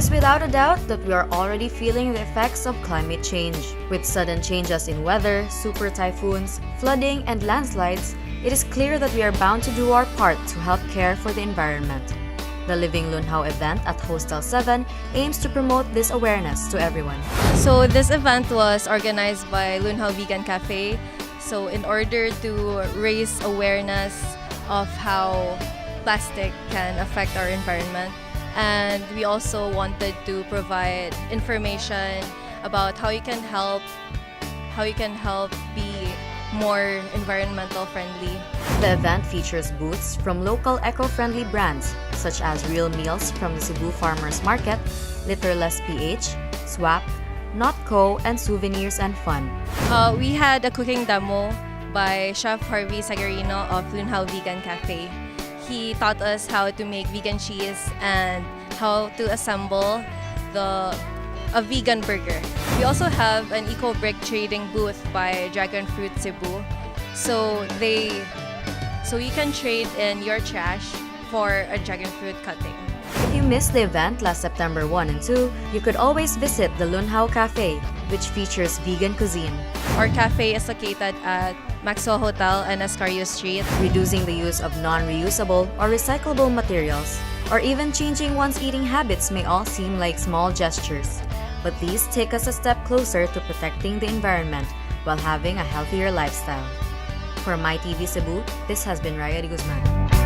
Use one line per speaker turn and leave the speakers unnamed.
is without a doubt that we are already feeling the effects of climate change. With sudden changes in weather, super typhoons, flooding, and landslides, it is clear that we are bound to do our part to help care for the environment. The Living Lunhaw event at Hostel 7 aims to promote this awareness to everyone.
So this event was organized by Lunhaw Vegan Cafe. So in order to raise awareness of how plastic can affect our environment, and we also wanted to provide information about how you can help be more environmental friendly.
The event features booths from local eco-friendly brands such as Real Meals from the Cebu Farmers Market, Litterless PH, Swap, Notco, and Souvenirs and Fun.
We had a cooking demo by Chef Harvey Sagarino of Lunhaw Vegan Cafe. He taught us how to make vegan cheese and how to assemble a vegan burger. We also have an eco-brick trading booth by Dragon Fruit Cebu. So you can trade in your trash for a dragon fruit cutting.
If you missed the event last September 1 and 2, you could always visit the Lunhaw Cafe, which features vegan cuisine.
Our cafe is located at Maxwell Hotel and Escario Street.
Reducing the use of non-reusable or recyclable materials, or even changing one's eating habits may all seem like small gestures. But these take us a step closer to protecting the environment while having a healthier lifestyle. For MyTV Cebu, this has been Raya de Guzman.